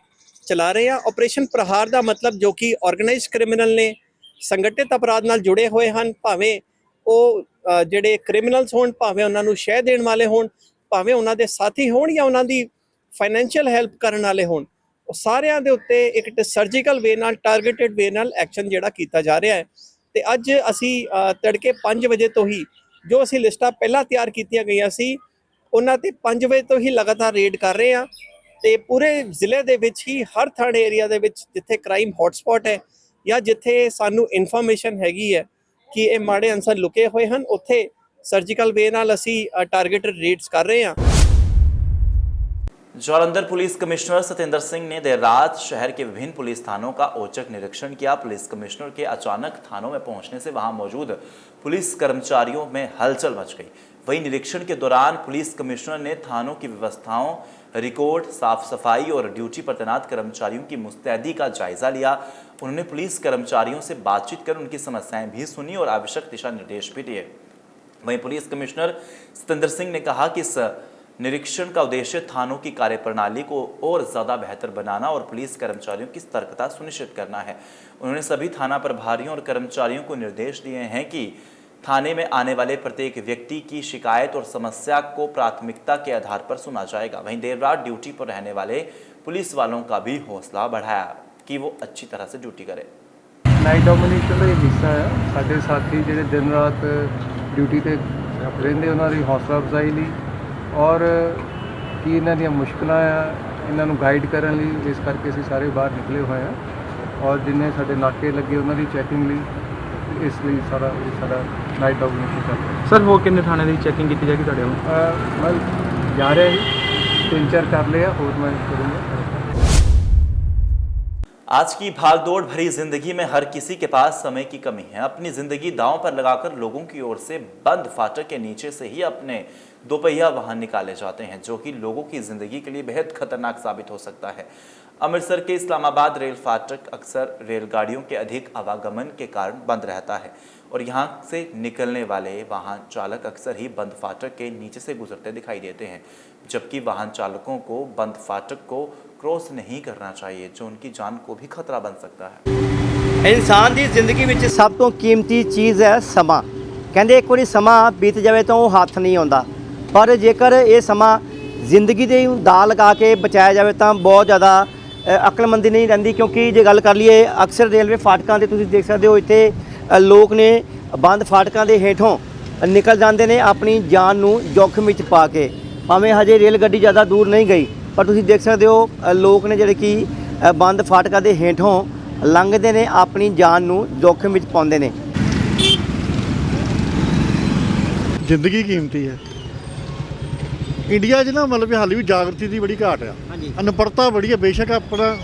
ਚਲਾ ਰਹੇ ਹਾਂ। ਆਪਰੇਸ਼ਨ ਪ੍ਰਹਾਰ ਦਾ ਮਤਲਬ ਜੋ ਕਿ ਆਰਗੇਨਾਈਜ਼ਡ ਕ੍ਰਿਮੀਨਲ ਨੇ, ਸੰਗਠਿਤ ਅਪਰਾਧ ਨਾਲ ਜੁੜੇ ਹੋਏ ਹਨ, ਭਾਵੇਂ ਉਹ ਜਿਹੜੇ ਕ੍ਰਿਮੀਨਲਸ ਹੋਣ, ਭਾਵੇਂ ਉਹਨਾਂ ਨੂੰ ਸ਼ਹਿ ਦੇਣ ਵਾਲੇ ਹੋਣ, ਭਾਵੇਂ ਉਹਨਾਂ ਦੇ ਸਾਥੀ ਹੋਣ ਜਾਂ ਉਹਨਾਂ ਦੀ ਫਾਈਨੈਂਸ਼ੀਅਲ ਹੈਲਪ ਕਰਨ ਵਾਲੇ ਹੋਣ, ਉਹ ਸਾਰਿਆਂ ਦੇ ਉੱਤੇ ਇੱਕ ਸਰਜੀਕਲ ਵੇ ਨਾਲ, ਟਾਰਗੇਟਡ ਵੇ ਨਾਲ ਐਕਸ਼ਨ ਜਿਹੜਾ ਕੀਤਾ ਜਾ ਰਿਹਾ ਹੈ। ਤੇ ਅੱਜ ਅਸੀਂ ਤੜਕੇ 5 ਵਜੇ ਤੋਂ ਹੀ ਜੋ ਅਸੀਂ ਲਿਸਟਾਂ ਪਹਿਲਾਂ ਤਿਆਰ ਕੀਤੀਆਂ ਗਈਆਂ ਸੀ ਉਹਨਾਂ ਤੇ 5 ਵਜੇ ਤੋਂ ਹੀ ਲਗਾਤਾਰ ਰੇਡ ਕਰ ਰਹੇ ਹਾਂ ਤੇ ਪੂਰੇ ਜ਼ਿਲ੍ਹੇ ਦੇ ਵਿੱਚ ਹੀ ਹਰ ਥਾਣੇ ਏਰੀਆ ਦੇ ਵਿੱਚ ਜਿੱਥੇ ਕ੍ਰਾਈਮ ਹੌਟਸਪੌਟ ਹੈ ਜਾਂ ਜਿੱਥੇ ਸਾਨੂੰ ਇਨਫੋਰਮੇਸ਼ਨ ਹੈਗੀ ਹੈ ਕਿ ਇਹ ਮਾੜੇ ਅਨਸਰ ਲੁਕੇ ਹੋਏ ਹਨ, ਉੱਥੇ ਸਰਜੀਕਲ ਵੇ ਨਾਲ ਅਸੀਂ ਟਾਰਗੇਟਡ ਰੇਡਸ ਕਰ ਰਹੇ ਹਾਂ। जालंधर पुलिस कमिश्नर सत्येंद्र सिंह ने देर रात शहर के विभिन्न पुलिस थानों का औचक निरीक्षण किया। पुलिस कमिश्नर के अचानक थानों में पहुंचने से वहां मौजूद पुलिस कर्मचारियों में हलचल मच गई। वहीं निरीक्षण के दौरान पुलिस कमिश्नर ने थानों की व्यवस्थाओं, रिकॉर्ड, साफ सफाई और ड्यूटी पर तैनात कर्मचारियों की मुस्तैदी का जायजा लिया। उन्होंने पुलिस कर्मचारियों से बातचीत कर उनकी समस्याएं भी सुनी और आवश्यक दिशा निर्देश भी दिए। वहीं पुलिस कमिश्नर सत्येंद्र सिंह ने कहा कि इस निरीक्षण का उद्देश्य थानों की कार्यप्रणाली को और ज़्यादा बेहतर बनाना और पुलिस कर्मचारियों की सतर्कता सुनिश्चित करना है। उन्होंने सभी थाना प्रभारियों और कर्मचारियों को निर्देश दिए हैं कि थाने में आने वाले प्रत्येक व्यक्ति की शिकायत और समस्या को प्राथमिकता के आधार पर सुना जाएगा। वहीं देर रात ड्यूटी पर रहने वाले पुलिस वालों का भी हौसला बढ़ाया कि वो अच्छी तरह से ड्यूटी करें। नाइट डोमिनेशन का एक हिस्सा है। साडे साथी ਜਿਹੜੇ दिन रात ड्यूटी ਤੇ ਰਹਿੰਦੇ ਉਹਨਾਂ ਦੀ ਹੌਸਲਾ ਅਫਜ਼ਾਈ ਲਈ ਔਰ ਕੀ ਇਹਨਾਂ ਦੀਆਂ ਮੁਸ਼ਕਲਾਂ ਆ ਇਹਨਾਂ ਨੂੰ ਗਾਈਡ ਕਰਨ ਲਈ ਇਸ ਕਰਕੇ ਅਸੀਂ ਸਾਰੇ ਬਾਹਰ ਨਿਕਲੇ ਹੋਏ ਆ ਔਰ ਜਿੰਨੇ ਸਾਡੇ ਨਾਕੇ ਲੱਗੇ ਉਹਨਾਂ ਦੀ ਚੈਕਿੰਗ ਲਈ ਇਸ ਲਈ ਸਾਡਾ ਨਾਈਟ ਡੋਮੀਨੇਸ਼ਨ ਚੱਲ ਰਿਹਾ। ਸਰ ਹੋਰ ਕਿੰਨੇ ਥਾਣੇ ਦੀ ਚੈਕਿੰਗ ਕੀਤੀ ਜਾਏਗੀ ਤੁਹਾਡੇ ਵੱਲੋਂ? ਮੈਂ ਜਾ ਰਿਹਾ ਜੀ 3-4 ਕਰ ਲਿਆ ਹੋਰ ਮੈਂ ਕਰੂੰਗਾ। आज की भागदौड़ भरी जिंदगी में हर किसी के पास समय की कमी है। अपनी जिंदगी दांव पर लगाकर लोगों की ओर से बंद फाटक के नीचे से ही अपने दोपहिया वाहन निकाले जाते हैं, जो कि लोगों की जिंदगी के लिए बेहद खतरनाक साबित हो सकता है। अमृतसर के इस्लामाबाद रेल फाटक अक्सर रेलगाड़ियों के अधिक आवागमन के कारण बंद रहता है और यहाँ से निकलने वाले वाहन चालक अक्सर ही बंद फाटक के नीचे से गुजरते दिखाई देते हैं, जबकि वाहन चालकों को बंद फाटक को क्रॉस नहीं करना चाहिए, जो उनकी जान को भी खतरा बन सकता है। ਇਨਸਾਨ ਦੀ ਜ਼ਿੰਦਗੀ ਵਿੱਚ ਸਭ ਤੋਂ ਕੀਮਤੀ ਚੀਜ਼ ਹੈ ਸਮਾਂ। ਕਹਿੰਦੇ ਇੱਕ ਵਾਰੀ ਸਮਾਂ ਬੀਤ ਜਾਵੇ ਤਾਂ ਉਹ ਹੱਥ ਨਹੀਂ ਆਉਂਦਾ, ਪਰ ਜੇਕਰ ਇਹ ਸਮਾਂ ਜ਼ਿੰਦਗੀ ਦੇ ਦਾਅ ਲਗਾ ਕੇ ਬਚਾਇਆ ਜਾਵੇ ਤਾਂ ਬਹੁਤ ਜ਼ਿਆਦਾ ਅਕਲਮੰਦੀ ਨਹੀਂ ਰਹਿੰਦੀ। ਕਿਉਂਕਿ ਜੇ ਗੱਲ ਕਰ ਲਈਏ ਅਕਸਰ ਰੇਲਵੇ ਫਾਟਕਾਂ ਤੇ ਤੁਸੀਂ ਦੇਖ ਸਕਦੇ ਹੋ ਇੱਥੇ ਲੋਕ ਨੇ ਬੰਦ ਫਾਟਕਾਂ ਦੇ ਹੇਠੋਂ ਨਿਕਲ ਜਾਂਦੇ ਨੇ ਆਪਣੀ ਜਾਨ ਨੂੰ ਜੋਖਮ ਵਿੱਚ ਪਾ ਕੇ। ਭਾਵੇਂ ਹਜੇ ਰੇਲ ਗੱਡੀ ਜ਼ਿਆਦਾ ਦੂਰ ਨਹੀਂ ਗਈ, ਪਰ ਤੁਸੀਂ ਦੇਖ ਸਕਦੇ ਹੋ ਲੋਕ ਨੇ ਜਿਹੜੇ ਕਿ ਬੰਦ ਫਾਟਕਾਂ ਦੇ ਹੇਠੋਂ ਲੰਘਦੇ ਨੇ, ਆਪਣੀ ਜਾਨ ਨੂੰ ਜੋਖਮ ਵਿੱਚ ਪਾਉਂਦੇ ਨੇ। ਜ਼ਿੰਦਗੀ ਕੀਮਤੀ ਹੈ। ਇੰਡੀਆ 'ਚ ਨਾ ਮਤਲਬ ਹਾਲੇ ਵੀ ਜਾਗਰਤੀ ਦੀ ਬੜੀ ਘਾਟ ਆ, ਅਨਪੜ੍ਹਤਾ ਬੜੀ ਹੈ। ਬੇਸ਼ੱਕ ਆਪਣਾ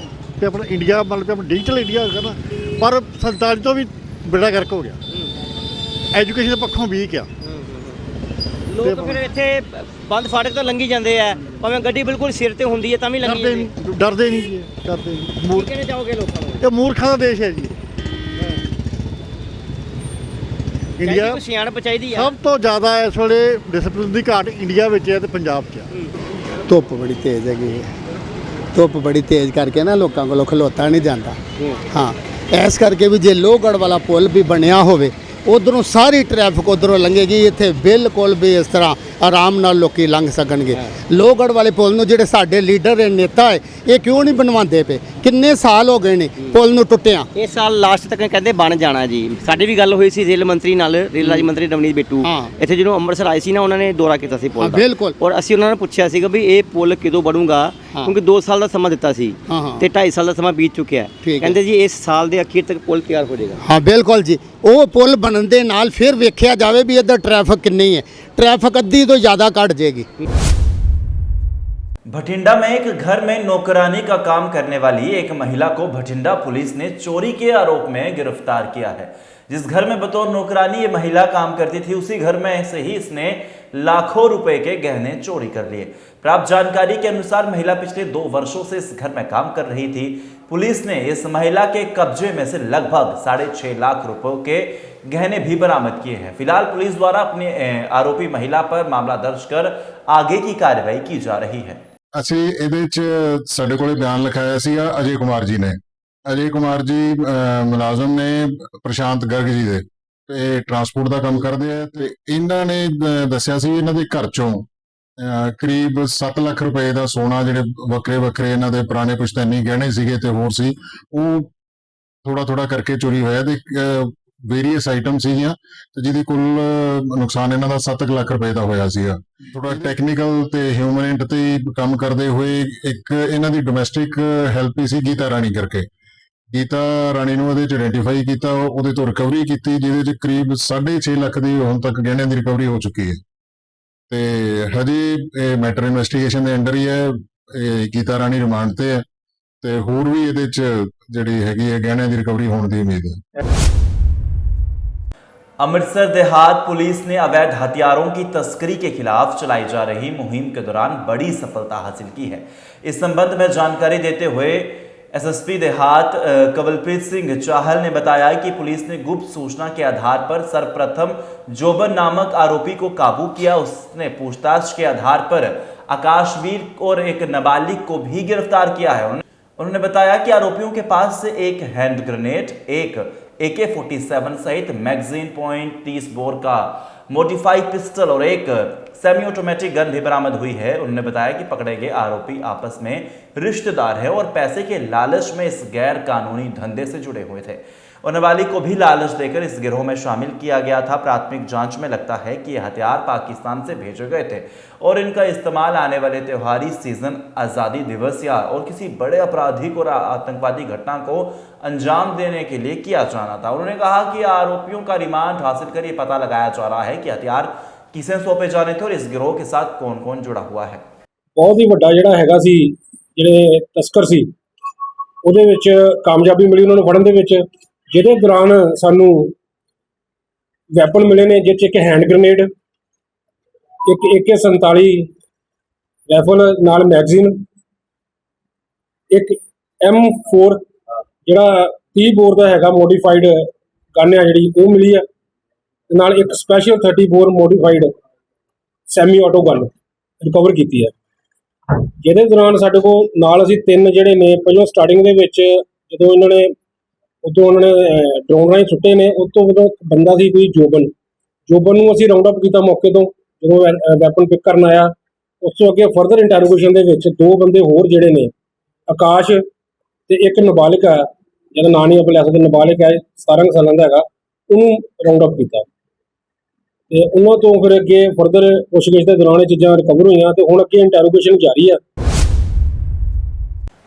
ਇੰਡੀਆ ਮਤਲਬ ਆਪਣਾ ਡਿਜੀਟਲ ਇੰਡੀਆ ਹੈਗਾ ਨਾ, ਪਰ 47 ਤੋਂ ਵੀ ਬੇੜਾ ਗਰਕ ਹੋ ਗਿਆ। ਐਜੂਕੇਸ਼ਨ ਦੇ ਪੱਖੋਂ ਵੀਕ ਆ ਲੋਕ। ਫਿਰ ਇੱਥੇ ਬੰਦ ਫਾਟਕ ਤੋਂ ਲੰਘੀ ਜਾਂਦੇ ਆ, ਭਾਵੇਂ ਗੱਡੀ ਬਿਲਕੁਲ ਸਿਰ ਤੇ ਹੁੰਦੀ ਹੈ ਤਾਂ ਵੀ ਲੰਘੀ ਜਾਂਦੇ। ਡਰਦੇ ਨਹੀਂ ਜੀ, ਡਰਦੇ ਨਹੀਂ। ਕੀ ਕਹਿਣਾ ਚਾਹੋਗੇ ਲੋਕਾਂ ਨੂੰ? ਇਹ ਮੂਰਖਾਂ ਦਾ ਦੇਸ਼ ਹੈ ਜੀ ਇੰਡੀਆ। ਸਿਆਣਪ ਚਾਹੀਦੀ ਆ। ਸਭ ਤੋਂ ਜ਼ਿਆਦਾ ਇਸ ਵੇਲੇ ਡਿਸਪਲਿਨ ਦੀ ਘਾਟ ਇੰਡੀਆ ਵਿੱਚ ਹੈ ਤੇ ਪੰਜਾਬ 'ਚ ਹੈ। ਧੁੱਪ ਬੜੀ ਤੇਜ਼ ਹੈਗੀ ਹੈ। ਧੁੱਪ ਬੜੀ ਤੇਜ਼ ਕਰਕੇ ਨਾ ਲੋਕਾਂ ਕੋਲੋਂ ਖਲੋਤਾ ਨਹੀਂ ਜਾਂਦਾ। ਹਾਂ, ਇਸ ਕਰਕੇ ਵੀ ਜੇ ਲੋਹਗੜ੍ਹ ਵਾਲਾ ਪੁਲ ਵੀ ਬਣਿਆ ਹੋਵੇ, ਉਧਰੋਂ ਸਾਰੀ ਟ੍ਰੈਫਿਕ ਉਧਰੋਂ ਲੰਘੇਗੀ, ਇੱਥੇ ਬਿਲਕੁਲ ਵੀ ਇਸ ਤਰ੍ਹਾਂ ਆਰਾਮ ਨਾਲ ਲੋਕੀ ਲੰਘ ਸਕਣਗੇ। ਲੋਹਗੜ੍ਹ ਵਾਲੇ ਪੁਲ ਨੂੰ ਜਿਹੜੇ ਸਾਡੇ ਲੀਡਰ ਨੇ, ਨੇਤਾ ਹੈ, ਇਹ ਕਿਉਂ ਨਹੀਂ ਬਣਵਾਉਂਦੇ ਪਏ? ਕਿੰਨੇ ਸਾਲ ਹੋ ਗਏ ਨੇ ਪੁਲ ਨੂੰ ਟੁੱਟਿਆ। ਇਸ ਸਾਲ ਲਾਸਟ ਤੱਕ ਕਹਿੰਦੇ ਬਣ ਜਾਣਾ ਜੀ। ਸਾਡੀ ਵੀ ਗੱਲ ਹੋਈ ਸੀ ਰੇਲ ਮੰਤਰੀ ਨਾਲ, ਰੇਲ ਰਾਜ ਮੰਤਰੀ ਰਵਨੀਤ ਬਿੱਟੂ ਇੱਥੇ ਜਦੋਂ ਅੰਮ੍ਰਿਤਸਰ ਆਏ ਸੀ ਨਾ, ਉਹਨਾਂ ਨੇ ਦੌਰਾ ਕੀਤਾ ਸੀ ਪੁਲ ਦਾ। ਬਿਲਕੁਲ। ਔਰ ਅਸੀਂ ਉਹਨਾਂ ਨੂੰ ਪੁੱਛਿਆ ਸੀਗਾ ਵੀ ਇਹ ਪੁਲ ਕਦੋਂ ਬਣੂਗਾ, ਕਿਉਂਕਿ 2 ਸਾਲ ਦਾ ਸਮਾਂ ਦਿੱਤਾ ਸੀ ਤੇ 2.5 ਸਾਲ ਦਾ ਸਮਾਂ ਬੀਤ ਚੁੱਕਿਆ। ਕਹਿੰਦੇ ਜੀ ਇਸ ਸਾਲ ਦੇ ਅਖੀਰ ਤੱਕ ਪੁਲ ਤਿਆਰ ਹੋ ਜਾਏਗਾ। ਹਾਂ ਬਿਲਕੁਲ ਜੀ। ਉਹ ਪੁਲ ਬਣਨ ਦੇ ਨਾਲ ਫਿਰ ਵੇਖਿਆ ਜਾਵੇ ਵੀ ਇੱਧਰ ਟ੍ਰੈਫਿਕ ਕਿੰਨੀ ਹੈ। ट्रैफिक अद्धी तो ज़्यादा घट जाएगी। भटिंडा में एक घर में नौकरानी का काम करने वाली एक महिला को भटिंडा पुलिस ने चोरी के आरोप में गिरफ्तार किया है। जिस घर में बतौर नौकरानी ये महिला काम करती थी, उसी घर में से ही इसने लाखों रुपए के गहने चोरी कर लिए। प्राप्त जानकारी के अनुसार महिला पिछले 2 वर्षों से इस घर में काम कर रही थी। पुलिस ने इस महिला के कब्जे में से लगभग 6.5 लाख रुपए के गहने भी बरामद किए हैं। फिलहाल पुलिस द्वारा अपने आरोपी महिला पर मामला दर्ज कर आगे की कार्रवाई की जा रही है। ਅਸੀਂ ਇਹਦੇ ਚ ਸਾਡੇ ਕੋਲੇ ਬਿਆਨ ਲਿਖਾਇਆ ਸੀਗਾ ਅਜੇ ਕੁਮਾਰ ਜੀ ਨੇ। ਅਜੇ ਕੁਮਾਰ ਜੀ ਮੁਲਾਜ਼ਮ ਨੇ ਪ੍ਰਸ਼ਾਂਤ ਗਰਗ ਜੀ ਦੇ ਤੇ ਟਰਾਂਸਪੋਰਟ ਦਾ ਕੰਮ ਕਰਦੇ ਆ ਤੇ ਇਹਨਾਂ ਨੇ ਦੱਸਿਆ ਸੀ ਇਹਨਾਂ ਦੇ ਘਰ ਚੋਂ ਕਰੀਬ 7 ਲੱਖ ਰੁਪਏ ਦਾ ਸੋਨਾ, ਜਿਹੜੇ ਵੱਖਰੇ ਵੱਖਰੇ ਇਹਨਾਂ ਦੇ ਪੁਰਾਣੇ ਪੁਸ਼ਤੈਨੀ ਗਹਿਣੇ ਸੀਗੇ ਤੇ ਹੋਰ ਸੀ, ਉਹ ਥੋੜਾ ਥੋੜਾ ਕਰਕੇ ਚੋਰੀ ਹੋਇਆ ਤੇ ਵੇਰੀਅਸ ਆਈਟਮ ਸੀਗੀਆਂ ਤੇ ਜਿਹਦੀ ਕੁੱਲ ਨੁਕਸਾਨ ਇਹਨਾਂ ਦਾ 7 ਲੱਖ ਰੁਪਏ ਦਾ ਹੋਇਆ ਸੀਗਾ। ਥੋੜਾ ਟੈਕਨੀਕਲ ਤੇ ਹਿਊਮਨਿਟ ਤੇ ਕੰਮ ਕਰਦੇ ਹੋਏ ਇੱਕ ਇਹਨਾਂ ਦੀ ਡੋਮੈਸਟਿਕ ਹੈਲਪ ਹੀ ਸੀ ਗੀਤਾ ਰਾਣੀ ਕਰਕੇ। ਗੀਤਾ ਰਾਣੀ ਨੂੰ ਉਹਦੇ ਚ ਆਇਡੈਂਟੀਫਾਈ ਕੀਤਾ, ਉਹਦੇ ਤੋਂ ਰਿਕਵਰੀ ਕੀਤੀ, ਜਿਹਦੇ ਚ ਕਰੀਬ 6.5 ਲੱਖ ਦੀ ਹੁਣ ਤੱਕ ਗਹਿਣਿਆਂ ਦੀ ਰਿਕਵਰੀ ਹੋ ਚੁੱਕੀ ਹੈ। ਤੇ ਹਜੇ ਇਹ ਮੈਟਰ ਇਨਵੈਸਟੀਗੇਸ਼ਨ ਦੇ ਅੰਡਰ ਹੀ ਹੈ। ਇਹ ਗੀਤਾ ਰਾਣੀ ਰਿਮਾਂਡ ਤੇ ਹੈ ਤੇ ਹੋਰ ਵੀ ਇਹਦੇ ਚ ਜਿਹੜੀ ਹੈਗੀ ਹੈ ਗਹਿਣਿਆਂ ਦੀ ਰਿਕਵਰੀ ਹੋਣ ਦੀ ਉਮੀਦ ਹੈ। अमृतसर देहात पुलिस ने अवैध हथियारों की तस्करी के खिलाफ चलाई जा रही मुहिम के दौरान बड़ी सफलता हासिल की है। इस संबंध में जानकारी देते हुए एसएसपी देहात कवलप्रीत सिंह चाहल ने बताया कि पुलिस ने गुप्त सूचना के आधार पर सर्वप्रथम जोबन नामक आरोपी को काबू किया। उसने पूछताछ के आधार पर आकाशवीर और एक नाबालिग को भी गिरफ्तार किया है। उन्होंने बताया कि आरोपियों के पास से एक हैंड ग्रेनेड, एक AK-47 सहित मैगजीन .30 बोर का मोडिफाइड पिस्टल और एक सेमी ऑटोमेटिक गन भी बरामद हुई है। उन्होंने बताया कि पकड़े गए आरोपी आपस में रिश्तेदार है और पैसे के लालच में इस गैर कानूनी धंधे से जुड़े हुए थे और नाबालिग को भी लालच देकर इस गिरोह में शामिल किया गया था। प्राथमिक जांच में लगता है कि ये हथियार पाकिस्तान से भेजे गए थे और इनका इस्तेमाल आने वाले त्योहारी सीजन, आज़ादी दिवस या और किसी बड़े आपराधिक और आतंकवादी घटना को अंजाम देने के लिए किया जाना था। उन्होंने कहा कि आरोपियों का रिमांड हासिल कर ये पता लगाया जा रहा है कि हथियार किसे सौंपे जाने थे और इस गिरोह के साथ कौन कौन जुड़ा हुआ है। बहुत ही ਵੱਡਾ ਜਿਹੜਾ ਹੈਗਾ ਸੀ ਜਿਹੜੇ ਤਸਕਰ ਸੀ ਉਹਦੇ ਵਿੱਚ ਕਾਮਯਾਬੀ ਮਿਲੀ ਉਹਨਾਂ ਨੂੰ ਫੜਨ ਦੇ ਵਿੱਚ, ਜਿਹਦੇ ਦੌਰਾਨ ਸਾਨੂੰ ਵੈਪਨ ਮਿਲੇ ਨੇ, ਜਿਸ 'ਚ ਇੱਕ ਹੈਂਡ ਗ੍ਰੇਨੇਡ, ਇੱਕ AK-47 ਰਾਈਫਲ ਨਾਲ ਮੈਗਜ਼ੀਨ, ਇੱਕ M4 ਜਿਹੜਾ 30 ਬੋਰ ਦਾ ਹੈਗਾ ਮੋਡੀਫਾਈਡ ਗਨ ਆ ਜਿਹੜੀ ਉਹ ਮਿਲੀ ਆ, ਤੇ ਨਾਲ ਇੱਕ special 34 modified semi auto gun recover ਕੀਤੀ ਹੈ। ਜਿਹਦੇ ਦੌਰਾਨ ਸਾਡੇ ਕੋਲ ਨਾਲ ਅਸੀਂ 3 ਜਿਹੜੇ ਨੇ ਪਹਿਲਾਂ ਸਟਾਰਟਿੰਗ ਦੇ ਵਿੱਚ ਜਦੋਂ ਉਹਨਾਂ ਨੇ ਡਰੋਨ ਰਾਹੀਂ ਸੁੱਟੇ ਨੇ, ਉਸ ਤੋਂ ਬਾਅਦ ਬੰਦਾ ਸੀ ਕੋਈ ਜੋਬਨ ਨੂੰ ਅਸੀਂ ਰਾਉਂਡ ਅਪ ਕੀਤਾ ਮੌਕੇ ਤੋਂ ਜਦੋਂ ਵੈਪਨ ਪਿਕ ਕਰਨ ਆਇਆ। ਉਸ ਤੋਂ ਅੱਗੇ ਫਰਦਰ ਇੰਟਰੋਗੇਸ਼ਨ ਦੇ ਵਿੱਚ 2 ਬੰਦੇ ਹੋਰ ਜਿਹੜੇ ਨੇ, ਆਕਾਸ਼ ਤੇ ਇੱਕ ਨਾਬਾਲਿਗ ਆ ਜਿਹਦਾ ਨਾਂ ਨਹੀਂ ਆਪਾਂ ਲੈ ਸਕਦੇ, ਨਾਬਾਲਿਗ ਹੈ 17 ਸਾਲਾਂ ਦਾ ਹੈਗਾ, ਉਹਨੂੰ ਰਾਉਂਡ ਅਪ ਕੀਤਾ ਤੇ ਉਹਨਾਂ ਤੋਂ ਫਿਰ ਅੱਗੇ ਫਰਦਰ ਪੁੱਛਗਿੱਛ ਦੇ ਦੌਰਾਨ ਇਹ ਚੀਜ਼ਾਂ ਰਿਕਵਰ ਹੋਈਆਂ ਤੇ ਹੁਣ ਅੱਗੇ ਇੰਟਰੋਗੇਸ਼ਨ ਜਾਰੀ ਹੈ।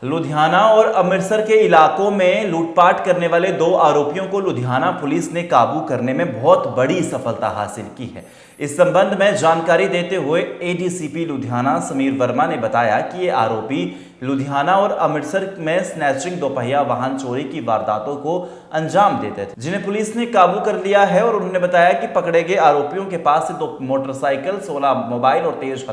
लुधियाना और अमृतसर के इलाकों में लूटपाट करने वाले 2 आरोपियों को लुधियाना पुलिस ने काबू करने में बहुत बड़ी सफलता हासिल की है। इस संबंध में जानकारी देते हुए ADCP लुधियाना समीर वर्मा ने बताया कि ये आरोपी लुधियाना और अमृतसर में स्नैचिंग, दोपहिया वाहन चोरी की वारदातों को अंजाम देते थे, जिन्हें पुलिस ने काबू कर लिया है। और उन्होंने बताया कि पकड़े गए आरोपियों के पास से 2 मोटरसाइकिल, 16 मोबाइल और तेज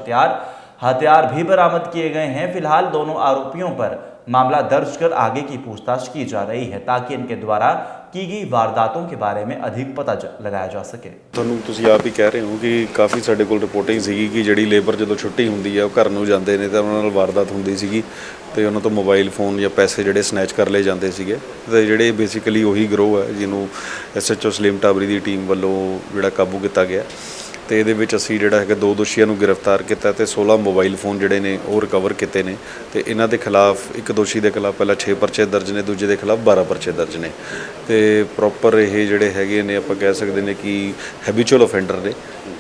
हथियार भी बरामद किए गए हैं। फिलहाल दोनों आरोपियों पर मामला दर्ज कर आगे की पूछताछ की जा रही है ताकि इनके द्वारा की गई वारदातों के बारे में अधिक पता लगाया जा सके। ਤੁਹਾਨੂੰ ਤੁਸੀਂ ਆਪ ਹੀ ਕਹਿ ਰਹੇ ਹੋ ਕਿ ਕਾਫੀ ਸਾਡੇ ਕੋਲ ਰਿਪੋਰਟਿੰਗ ਸੀਗੀ ਕਿ ਜਿਹੜੀ ਲੇਬਰ ਜਦੋਂ ਛੁੱਟੀ ਹੁੰਦੀ ਹੈ ਉਹ ਘਰ ਨੂੰ ਜਾਂਦੇ ਨੇ ਤਾਂ ਉਹਨਾਂ ਨਾਲ ਵਾਰਦਾਤ ਹੁੰਦੀ ਸੀਗੀ ਤੇ ਉਹਨਾਂ ਤੋਂ ਮੋਬਾਈਲ ਫੋਨ ਜਾਂ ਪੈਸੇ ਜਿਹੜੇ ਸਨੈਚ ਕਰ ਲਏ ਜਾਂਦੇ ਸੀਗੇ। ਤੇ ਜਿਹੜੇ ਬੇਸਿਕਲੀ ਉਹੀ ਗਰੋਹ ਹੈ ਜਿਹਨੂੰ SHO ਸਲੀਮ ਟਾਬਰੀ ਦੀ ਟੀਮ ਵੱਲੋਂ ਜਿਹੜਾ ਕਾਬੂ ਕੀਤਾ ਗਿਆ ਤੇ ਇਹਦੇ ਵਿੱਚ ਅਸੀਂ ਜਿਹੜਾ ਹੈਗਾ 2 ਦੋਸ਼ੀਆਂ ਨੂੰ ਗ੍ਰਿਫਤਾਰ ਕੀਤਾ ਤੇ 16 ਮੋਬਾਈਲ ਫੋਨ ਜਿਹੜੇ ਨੇ ਉਹ ਰਿਕਵਰ ਕੀਤੇ ਨੇ ਤੇ ਇਹਨਾਂ ਦੇ ਖਿਲਾਫ ਇੱਕ ਦੋਸ਼ੀ ਦੇ ਖਿਲਾਫ ਪਹਿਲਾਂ 6 ਪਰਚੇ ਦਰਜ ਨੇ, ਦੂਜੇ ਦੇ ਖਿਲਾਫ 12 ਪਰਚੇ ਦਰਜ ਨੇ ਤੇ ਪ੍ਰੋਪਰ ਇਹ ਜਿਹੜੇ ਹੈਗੇ ਨੇ ਆਪਾਂ ਕਹਿ ਸਕਦੇ ਨੇ ਕਿ ਹੈਬਿਚੁਅਲ ਅਫੈਂਡਰ ਨੇ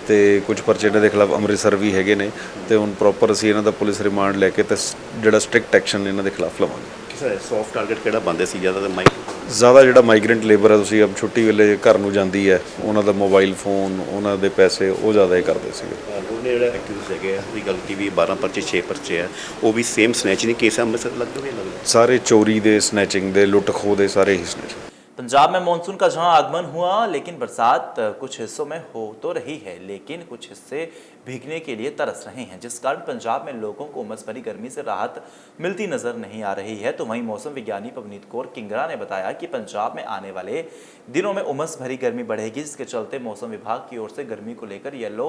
ਤੇ ਕੁਝ ਪਰਚੇ ਇਹਨਾਂ ਦੇ ਖਿਲਾਫ ਅੰਮ੍ਰਿਤਸਰ ਵੀ ਹੈਗੇ ਨੇ ਤੇ ਹੁਣ ਪ੍ਰੋਪਰ ਅਸੀਂ ਇਹਨਾਂ ਦਾ ਪੁਲਿਸ ਰਿਮਾਂਡ ਲੈ ਕੇ ਤੇ ਜਿਹੜਾ ਸਟ੍ਰਿਕਟ ਐਕਸ਼ਨ ਇਹਨਾਂ ਦੇ ਖਿਲਾਫ ਲਵਾਂਗੇ। ਸੌਫਟ ਟਾਰਗੇਟ ਕਿਹੜਾ ਬੰਦੇ ਸੀ ਜ਼ਿਆਦਾ ਜਿਹੜਾ ਮਾਈਗ੍ਰੈਂਟ ਲੇਬਰ ਹੈ, ਤੁਸੀਂ ਛੁੱਟੀ ਵੇਲੇ ਘਰ ਨੂੰ ਜਾਂਦੀ ਹੈ, ਉਹਨਾਂ ਦਾ ਮੋਬਾਈਲ ਫੋਨ, ਉਹਨਾਂ ਦੇ ਪੈਸੇ ਉਹ ਜ਼ਿਆਦਾ ਹੀ ਕਰਦੇ ਸੀਗੇ। ਉਹਨੇ ਜਿਹੜਾ ਐਕਟਿਵਸ ਹੈਗੇ ਆ ਉਹਦੀ ਗੱਲ ਕੀਤੀ ਵੀ 12 ਪਰਚੇ 6 ਪਰਚੇ ਆ, ਉਹ ਵੀ ਸੇਮ ਸਨੈਚਿੰਗ ਕੇਸ ਅੰਮ੍ਰਿਤਸਰ ਲੱਗਦੇ ਸਾਰੇ ਚੋਰੀ ਦੇ, ਸਨੈਚਿੰਗ ਦੇ, ਲੁੱਟ ਖੋਹ ਦੇ ਸਾਰੇ ਹੀ ਸਨੈਚਿੰਗ। पंजाब में मानसून का जहां आगमन हुआ लेकिन बरसात कुछ हिस्सों में हो तो रही है, लेकिन कुछ हिस्से भीगने के लिए तरस रहे हैं, जिस कारण पंजाब में लोगों को उमस भरी गर्मी से राहत मिलती नजर नहीं आ रही है। तो वहीं मौसम विज्ञानी पवनीत कौर किंगरा ने बताया कि पंजाब में आने वाले दिनों में उमस भरी गर्मी बढ़ेगी, जिसके चलते मौसम विभाग की ओर से गर्मी को लेकर येलो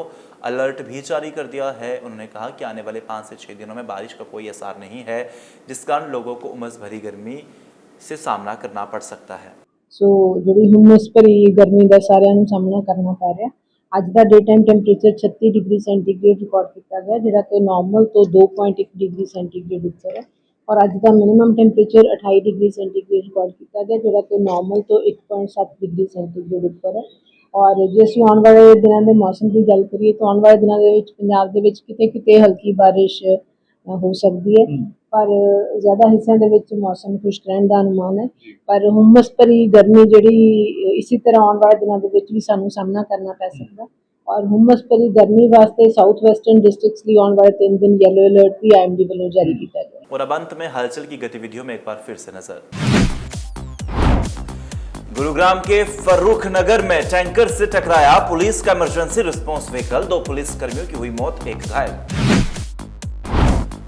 अलर्ट भी जारी कर दिया है। उन्होंने कहा कि आने वाले 5 से 6 दिनों में बारिश का कोई असर नहीं है, जिस कारण लोगों को उमस भरी गर्मी से सामना करना पड़ सकता है। ਸੋ ਜਿਹੜੀ ਹੁਮਸ ਭਰੀ ਗਰਮੀ ਦਾ ਸਾਰਿਆਂ ਨੂੰ ਸਾਹਮਣਾ ਕਰਨਾ ਪੈ ਰਿਹਾ। ਅੱਜ ਦਾ day time temperature 36 degree centigrade record ਕੀਤਾ ਗਿਆ, ਜਿਹੜਾ ਕਿ ਨਾਰਮਲ ਤੋਂ 2.1 ਡਿਗਰੀ ਸੈਂਟੀਗ੍ਰੇਡ ਉੱਪਰ ਹੈ। ਔਰ ਅੱਜ ਦਾ minimum temperature 28 degree centigrade record ਕੀਤਾ ਗਿਆ, ਜਿਹੜਾ ਕਿ ਨਾਰਮਲ ਤੋਂ 1.7 ਡਿਗਰੀ ਸੈਂਟੀਗ੍ਰੇਡ ਉੱਪਰ ਹੈ। ਔਰ ਜੇ ਅਸੀਂ ਆਉਣ ਵਾਲੇ ਦਿਨਾਂ ਦੇ ਮੌਸਮ ਦੀ ਗੱਲ ਕਰੀਏ ਤਾਂ ਆਉਣ ਵਾਲੇ ਦਿਨਾਂ ਦੇ ਵਿੱਚ ਪੰਜਾਬ ਦੇ ਵਿੱਚ ਕਿਤੇ ਕਿਤੇ ਹਲਕੀ ਬਾਰਿਸ਼ ਹੋ ਸਕਦੀ ਹੈ, ਪਰ ਜ਼ਿਆਦਾ ਹਿੱਸਿਆਂ ਦੇ ਵਿੱਚ ਮੌਸਮ ਖੁਸ਼ਕ ਰਹਿਣ ਦਾ ਅਨੁਮਾਨ ਹੈ। ਪਰ ਹੁਮਸ ਭਰੀ ਗਰਮੀ ਜਿਹੜੀ ਇਸੇ ਤਰ੍ਹਾਂ ਆਉਣ ਵਾਲੇ ਦਿਨਾਂ ਦੇ ਵਿੱਚ ਵੀ ਸਾਨੂੰ ਸਾਹਮਣਾ ਕਰਨਾ ਪੈ ਸਕਦਾ। ਔਰ ਹੁਮਸ ਭਰੀ ਗਰਮੀ ਵਾਸਤੇ ਸਾਊਥ ਵੈਸਟਰਨ ਡਿਸਟ੍ਰਿਕਟਸ ਲਈ ਆਉਣ ਵਾਲੇ 3 दिन येलो अलर्ट भी IMD ਵੱਲੋਂ ਜਾਰੀ ਕੀਤਾ ਗਿਆ। और अब अंत में हलचल की गतिविधियों में एक बार फिर से नजर। गुरुग्राम के फर्रुख नगर में टैंकर से टकराया पुलिस का इमरजेंसी रिस्पांस व्हीकल, 2 पुलिस कर्मियों की हुई मौत, 1 घायल।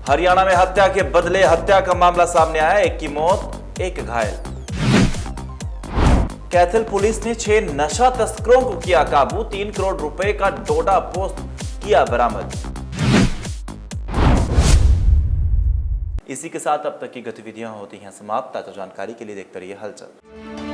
हरियाणा में हत्या के बदले हत्या का मामला सामने आया, 1 की मौत, 1 घायल। कैथल पुलिस ने 6 नशा तस्करों को किया काबू, 3 करोड़ रुपए का डोडा पोस्ट किया बरामद। इसी के साथ अब तक की गतिविधियां होती हैं समाप्त। ताजा जानकारी के लिए देखते रहिए हलचल।